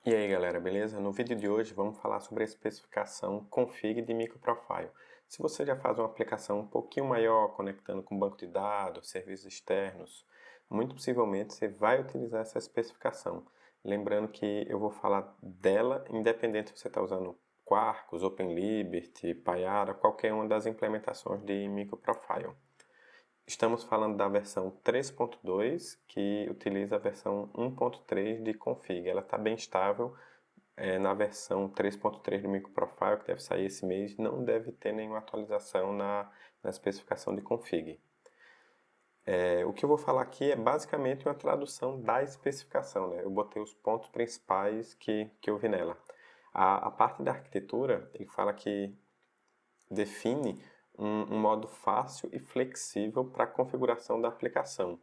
E aí galera, beleza? No vídeo de hoje vamos falar sobre a especificação config de microprofile. Se você já faz uma aplicação um pouquinho maior, conectando com banco de dados, serviços externos, muito possivelmente você vai utilizar essa especificação. Lembrando que eu vou falar dela independente se você está usando Quarkus, OpenLiberty, Payara, qualquer uma das implementações de microprofile. Estamos falando da versão 3.2, que utiliza a versão 1.3 de config. Ela está bem estável. Na versão 3.3 do microprofile, que deve sair esse mês, não deve ter nenhuma atualização na especificação de config. O que eu vou falar aqui é basicamente uma tradução da especificação, né? Eu botei os pontos principais que eu vi nela. A parte da arquitetura, ele fala que define um modo fácil e flexível para a configuração da aplicação.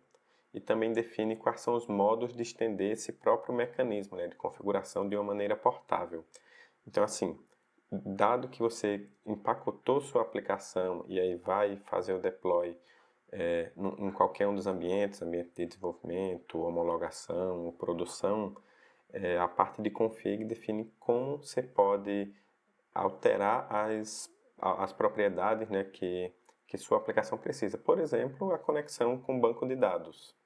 E também define quais são os modos de estender esse próprio mecanismo, né, de configuração de uma maneira portável. Então, assim, dado que você empacotou sua aplicação e aí vai fazer o deploy em qualquer um dos ambientes, ambiente de desenvolvimento, homologação ou produção, a parte de config define como você pode alterar as propriedades, né, que sua aplicação precisa. Por exemplo, a conexão com o banco de dados.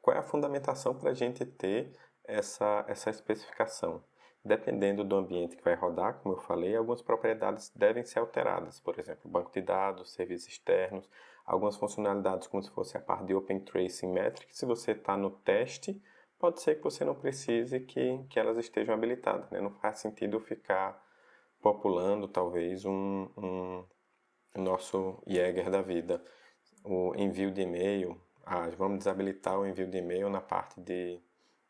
Qual é a fundamentação para a gente ter essa especificação? Dependendo do ambiente que vai rodar, como eu falei, algumas propriedades devem ser alteradas. Por exemplo, banco de dados, serviços externos, algumas funcionalidades como se fosse a parte de Open Tracing Metric. Se você está no teste, pode ser que você não precise que elas estejam habilitadas, né? Não faz sentido ficar populando talvez um nosso Jäger da vida, o envio de e-mail. Vamos desabilitar o envio de e-mail na parte de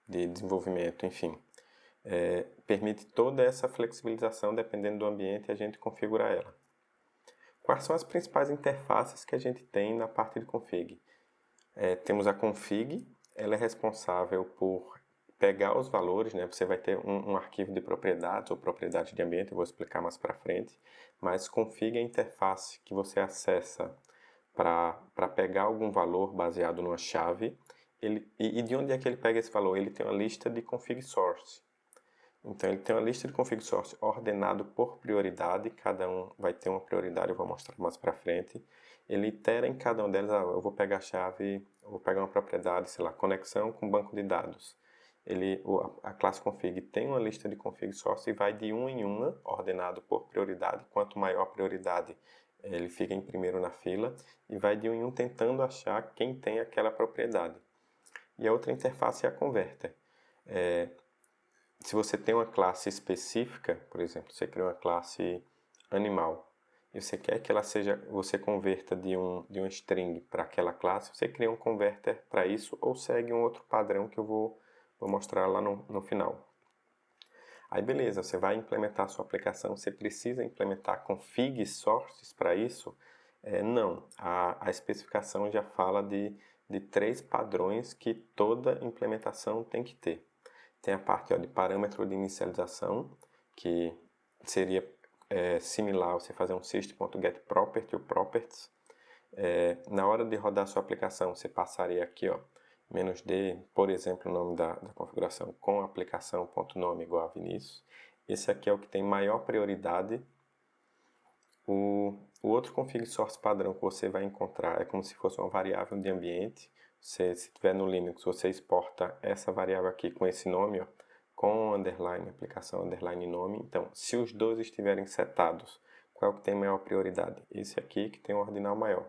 desenvolvimento, enfim. Permite toda essa flexibilização dependendo do ambiente e a gente configurar ela. Quais são as principais interfaces que a gente tem na parte de config? Temos a config, ela é responsável por pegar os valores, né? Você vai ter um arquivo de propriedades ou propriedades de ambiente, eu vou explicar mais para frente, mas config é a interface que você acessa para pegar algum valor baseado numa chave. E de onde é que ele pega esse valor? Ele tem uma lista de config source. Então ele tem uma lista de config source ordenado por prioridade, cada um vai ter uma prioridade, eu vou mostrar mais para frente. Ele itera em cada um delas, eu vou pegar a chave, eu vou pegar uma propriedade, sei lá, conexão com banco de dados. A classe config tem uma lista de config source e vai de uma em uma, ordenado por prioridade. Quanto maior a prioridade, ele fica em primeiro na fila e vai de um em um tentando achar quem tem aquela propriedade. E a outra interface é a converter. Se você tem uma classe específica, por exemplo, você cria uma classe animal e você quer que ela seja, você converta de um string para aquela classe, você cria um converter para isso ou segue um outro padrão que eu vou mostrar lá no final. Aí beleza, você vai implementar a sua aplicação, você precisa implementar config sources para isso? Não, a especificação já fala de 3 padrões que toda implementação tem que ter. Tem a parte de parâmetro de inicialização, que seria similar a você fazer um system.getProperty ou properties. Na hora de rodar a sua aplicação, você passaria aqui, "-d", por exemplo, o nome da configuração com aplicação.nome igual a Vinícius. Esse aqui é o que tem maior prioridade. O outro config source padrão que você vai encontrar é como se fosse uma variável de ambiente. Se tiver no Linux, você exporta essa variável aqui com esse nome, com underline, aplicação underline nome. Então, se os dois estiverem setados, qual é o que tem maior prioridade? Esse aqui que tem um ordinal maior.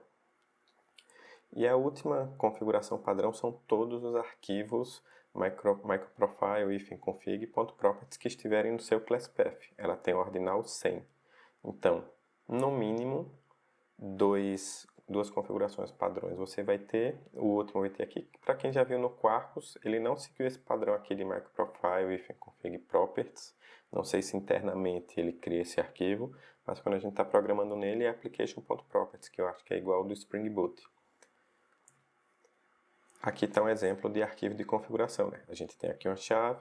E a última configuração padrão são todos os arquivos microprofile, config.properties que estiverem no seu class path. Ela tem ordinal 100. Então, no mínimo, duas configurações padrões você vai ter. O último vai ter aqui. Para quem já viu no Quarkus, ele não seguiu esse padrão aqui de microprofile, config properties. Não sei se internamente ele cria esse arquivo, mas quando a gente está programando nele é application.properties, que eu acho que é igual ao do Spring Boot. Aqui está um exemplo de arquivo de configuração, né? A gente tem aqui uma chave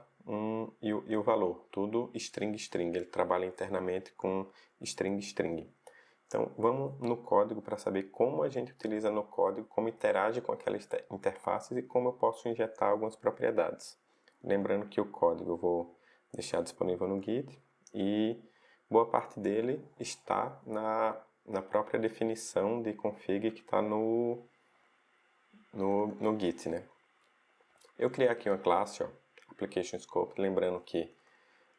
e o valor, tudo string. Ele trabalha internamente com string. Então, vamos no código para saber como a gente utiliza no código, como interage com aquelas interfaces e como eu posso injetar algumas propriedades. Lembrando que o código eu vou deixar disponível no Git e boa parte dele está na própria definição de config que está no Git, né? Eu criei aqui uma classe, ó, Application Scope, lembrando que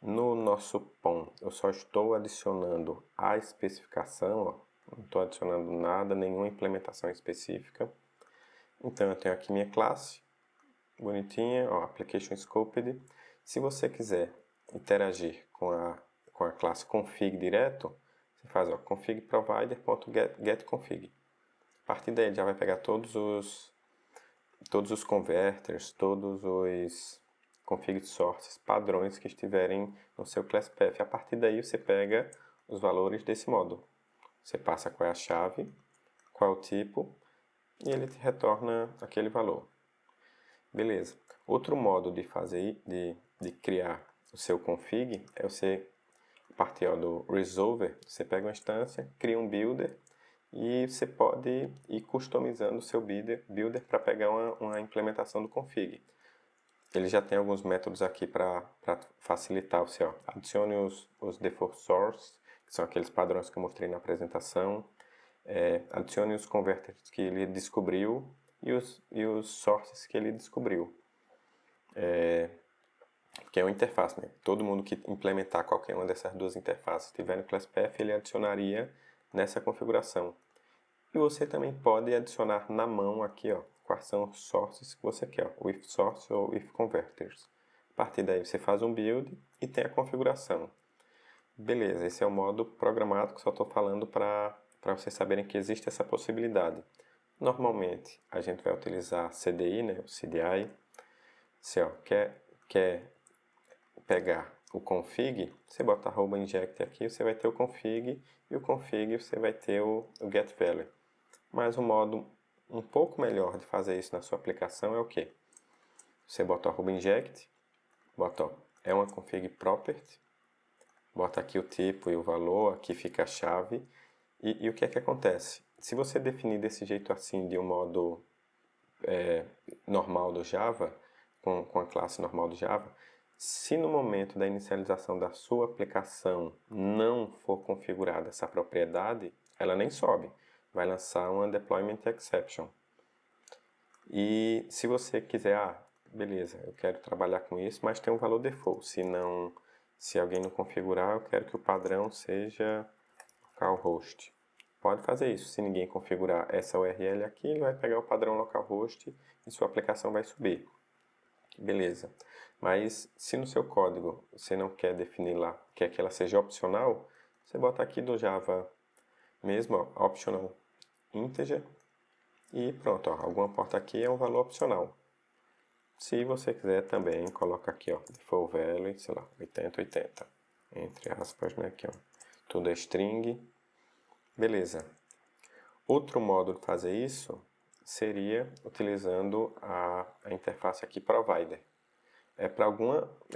no nosso POM eu só estou adicionando a especificação, ó, não estou adicionando nada, nenhuma implementação específica. Então eu tenho aqui minha classe, bonitinha, ó, Application Scoped. Se você quiser interagir com a classe config direto, você faz ó, config provider.getConfig. A partir daí já vai pegar todos os converters, todos os config sources padrões que estiverem no seu ClassPath. A partir daí você pega os valores desse módulo. Você passa qual é a chave, qual é o tipo e ele te retorna aquele valor. Beleza. Outro modo de fazer, de criar o seu config é você partir ó, do resolver, você pega uma instância, cria um builder e você pode ir customizando o seu builder para pegar uma implementação do config. Ele já tem alguns métodos aqui para facilitar você. Ó. Adicione os default source, que são aqueles padrões que eu mostrei na apresentação. Adicione os converters que ele descobriu e os sources que ele descobriu. Que é uma interface, né? Todo mundo que implementar qualquer uma dessas duas interfaces tiver no ClassPath, ele adicionaria nessa configuração. E você também pode adicionar na mão aqui, ó, quais são os sources que você quer, ó, with source ou with converters. A partir daí você faz um build e tem a configuração. Beleza, esse é o modo programático, só estou falando para vocês saberem que existe essa possibilidade. Normalmente a gente vai utilizar CDI, né, o CDI. Você ó, quer pegar o config, você bota @inject aqui, você vai ter o config e o config você vai ter o getValue. Mas um modo um pouco melhor de fazer isso na sua aplicação é o que? Você bota o @inject, bota ó, é uma config property, bota aqui o tipo e o valor, aqui fica a chave. E o que é que acontece? Se você definir desse jeito assim, de um modo normal do Java, com a classe normal do Java, se no momento da inicialização da sua aplicação não for configurada essa propriedade, ela nem sobe. Vai lançar uma deployment exception. E se você quiser, beleza, eu quero trabalhar com isso, mas tem um valor default. Se alguém não configurar, eu quero que o padrão seja localhost. Pode fazer isso. Se ninguém configurar essa URL aqui, ele vai pegar o padrão localhost e sua aplicação vai subir. Beleza. Mas se no seu código você não quer definir lá, quer que ela seja opcional, você bota aqui do Java mesmo, ó, optional integer, e pronto, ó, alguma porta aqui é um valor opcional. Se você quiser também, coloca aqui, ó, default value, sei lá, 8080, entre aspas, né, aqui, ó, tudo é string, beleza. Outro modo de fazer isso seria utilizando a interface aqui provider. É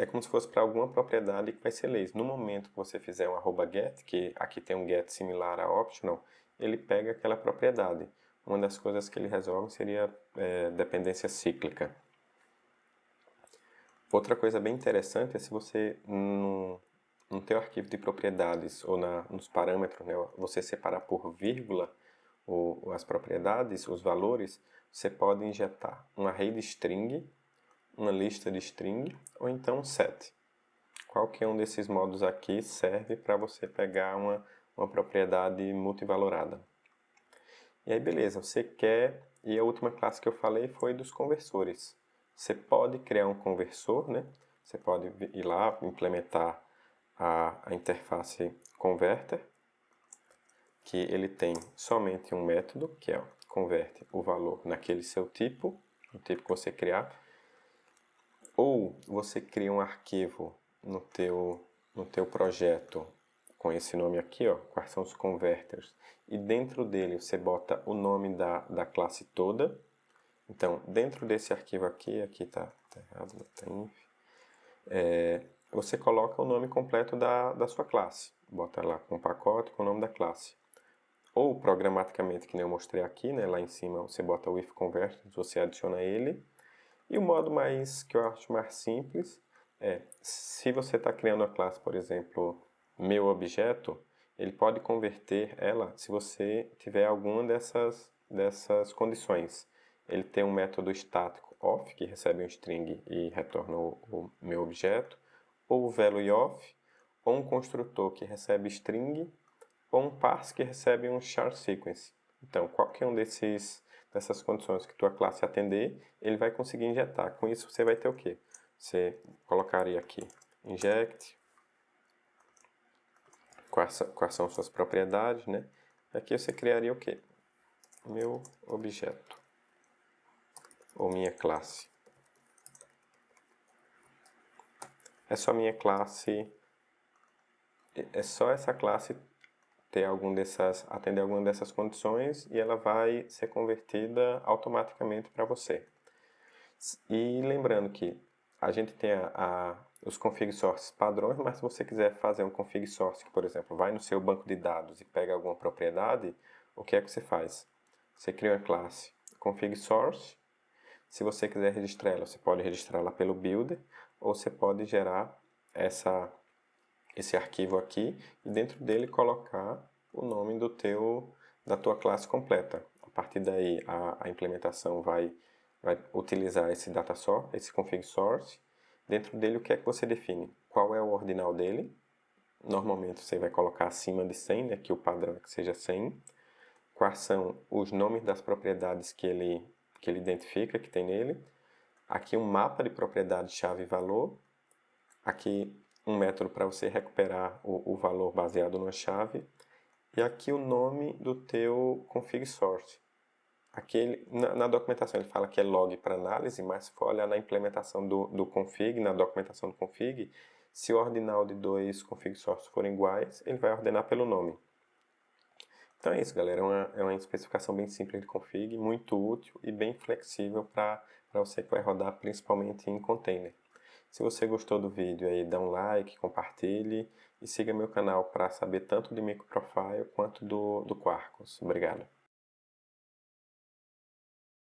como se fosse para alguma propriedade que vai ser lazy. No momento que você fizer um @get, que aqui tem um get similar a optional, ele pega aquela propriedade. Uma das coisas que ele resolve seria dependência cíclica. Outra coisa bem interessante é se você, no teu arquivo de propriedades ou nos parâmetros, né, você separar por vírgula as propriedades, os valores, você pode injetar um array de string, uma lista de string ou então um set. Qualquer um desses modos aqui serve para você pegar uma propriedade multivalorada. E aí beleza, você quer, e a última classe que eu falei foi dos conversores. Você pode criar um conversor, né? Você pode ir lá, implementar a interface converter, que ele tem somente um método, que é converte o valor naquele seu tipo, o tipo que você criar, ou você cria um arquivo no teu projeto com esse nome aqui, ó, quais são os converters, e dentro dele você bota o nome da classe toda. Então, dentro desse arquivo aqui tá errado, tá inf, você coloca o nome completo da sua classe. Bota lá com um pacote com o nome da classe. Ou programaticamente, que nem eu mostrei aqui, né, lá em cima você bota o if converters, você adiciona ele, E o modo que eu acho mais simples é, se você está criando uma classe, por exemplo, meu objeto, ele pode converter ela se você tiver alguma dessas condições. Ele tem um método estático off, que recebe um string e retorna o meu objeto, ou o value_of, ou um construtor que recebe string, ou um parse que recebe um char sequence. Então, qualquer um dessas condições que tua classe atender, ele vai conseguir injetar. Com isso, você vai ter o quê? Você colocaria aqui inject, quais são suas propriedades, né? Aqui você criaria o quê? Meu objeto, ou minha classe. É só minha classe, é só essa classe ter atender alguma dessas condições e ela vai ser convertida automaticamente para você. E lembrando que a gente tem os config sources padrões, mas se você quiser fazer um config source que, por exemplo, vai no seu banco de dados e pega alguma propriedade, o que é que você faz? Você cria uma classe config source. Se você quiser registrar ela, você pode registrá-la pelo builder, ou você pode gerar esse arquivo aqui e dentro dele colocar o nome da tua classe completa. A partir daí a implementação vai utilizar esse config source. Dentro dele o que é que você define? Qual é o ordinal dele? Normalmente você vai colocar acima de 100, né, que o padrão é que seja 100. Quais são os nomes das propriedades que ele identifica, que tem nele. Aqui um mapa de propriedade chave e valor. Aqui um método para você recuperar o valor baseado numa chave. E aqui o nome do teu config source. Aqui na documentação ele fala que é log para análise, mas se for olhar na implementação do config, na documentação do config, se o ordinal de dois config source forem iguais, ele vai ordenar pelo nome. Então é isso, galera. É uma especificação bem simples de config, muito útil e bem flexível para você que vai rodar principalmente em container. Se você gostou do vídeo aí, dá um like, compartilhe e siga meu canal para saber tanto de Microprofile quanto do Quarkus. Obrigado.